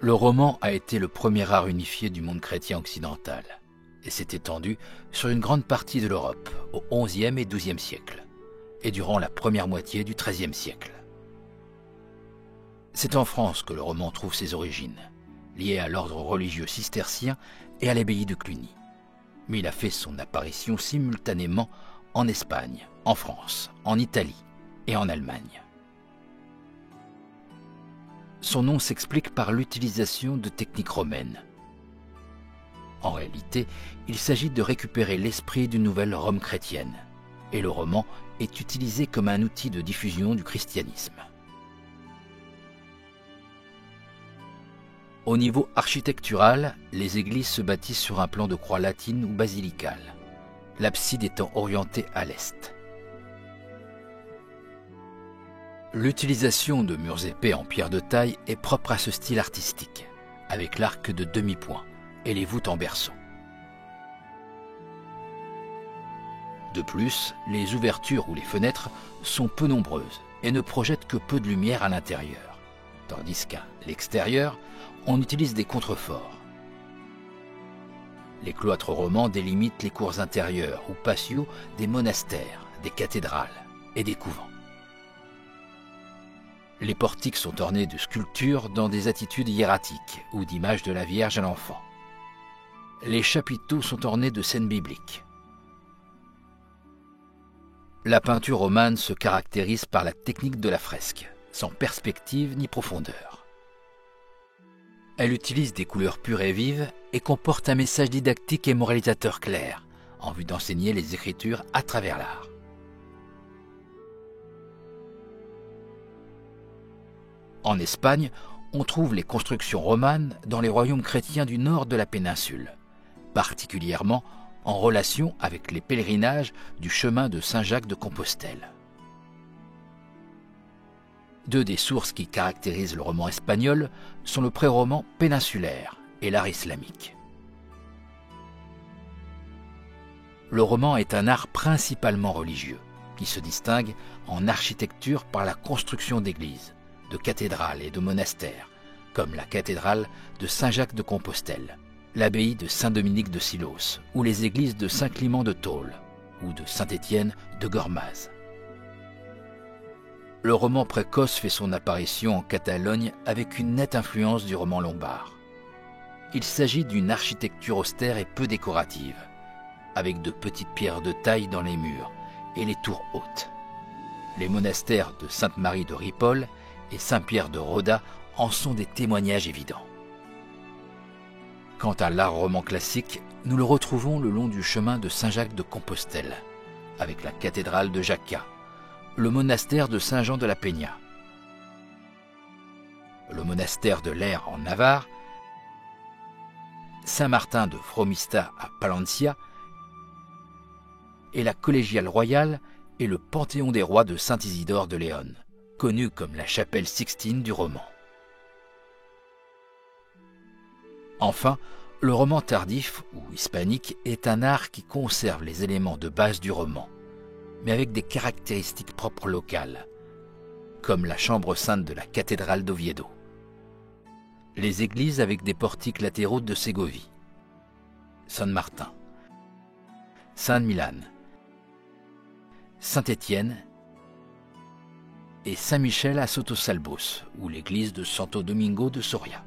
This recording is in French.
Le roman a été le premier art unifié du monde chrétien occidental et s'est étendu sur une grande partie de l'Europe au XIe et XIIe siècle et durant la première moitié du XIIIe siècle. C'est en France que le roman trouve ses origines, lié à l'ordre religieux cistercien et à l'abbaye de Cluny. Mais il a fait son apparition simultanément en Espagne, en France, en Italie et en Allemagne. Son nom s'explique par l'utilisation de techniques romaines. En réalité, il s'agit de récupérer l'esprit d'une nouvelle Rome chrétienne, et le roman est utilisé comme un outil de diffusion du christianisme. Au niveau architectural, les églises se bâtissent sur un plan de croix latine ou basilicale, l'abside étant orientée à l'est. L'utilisation de murs épais en pierre de taille est propre à ce style artistique, avec l'arc de demi-point et les voûtes en berceau. De plus, les ouvertures ou les fenêtres sont peu nombreuses et ne projettent que peu de lumière à l'intérieur, tandis qu'à l'extérieur, on utilise des contreforts. Les cloîtres romans délimitent les cours intérieures ou patios des monastères, des cathédrales et des couvents. Les portiques sont ornés de sculptures dans des attitudes hiératiques ou d'images de la Vierge à l'enfant. Les chapiteaux sont ornés de scènes bibliques. La peinture romane se caractérise par la technique de la fresque, sans perspective ni profondeur. Elle utilise des couleurs pures et vives et comporte un message didactique et moralisateur clair, en vue d'enseigner les Écritures à travers l'art. En Espagne, on trouve les constructions romanes dans les royaumes chrétiens du nord de la péninsule, particulièrement en relation avec les pèlerinages du chemin de Saint-Jacques de Compostelle. Deux des sources qui caractérisent le roman espagnol sont le pré-roman péninsulaire et l'art islamique. Le roman est un art principalement religieux, qui se distingue en architecture par la construction d'églises, de cathédrales et de monastères, comme la cathédrale de Saint-Jacques de Compostelle, l'abbaye de Saint-Dominique de Silos, ou les églises de Saint-Clément de Tôle, ou de Saint-Étienne de Gormaz. Le roman précoce fait son apparition en Catalogne avec une nette influence du roman lombard. Il s'agit d'une architecture austère et peu décorative, avec de petites pierres de taille dans les murs et les tours hautes. Les monastères de Sainte-Marie de Ripoll et Saint-Pierre de Roda en sont des témoignages évidents. Quant à l'art roman classique, nous le retrouvons le long du chemin de Saint-Jacques de Compostelle, avec la cathédrale de Jacca, le monastère de Saint-Jean de la Peña, le monastère de l'Aire en Navarre, Saint-Martin de Fromista à Palencia et la collégiale royale et le Panthéon des rois de Saint-Isidore de Léon, connu comme la chapelle Sixtine du roman. Enfin, le roman tardif ou hispanique est un art qui conserve les éléments de base du roman, mais avec des caractéristiques propres locales, comme la chambre sainte de la cathédrale d'Oviedo, les églises avec des portiques latéraux de Ségovie, San Martin, Saint-Milan, Saint-Étienne et Saint-Michel à Sotosalbos, ou l'église de Santo Domingo de Soria.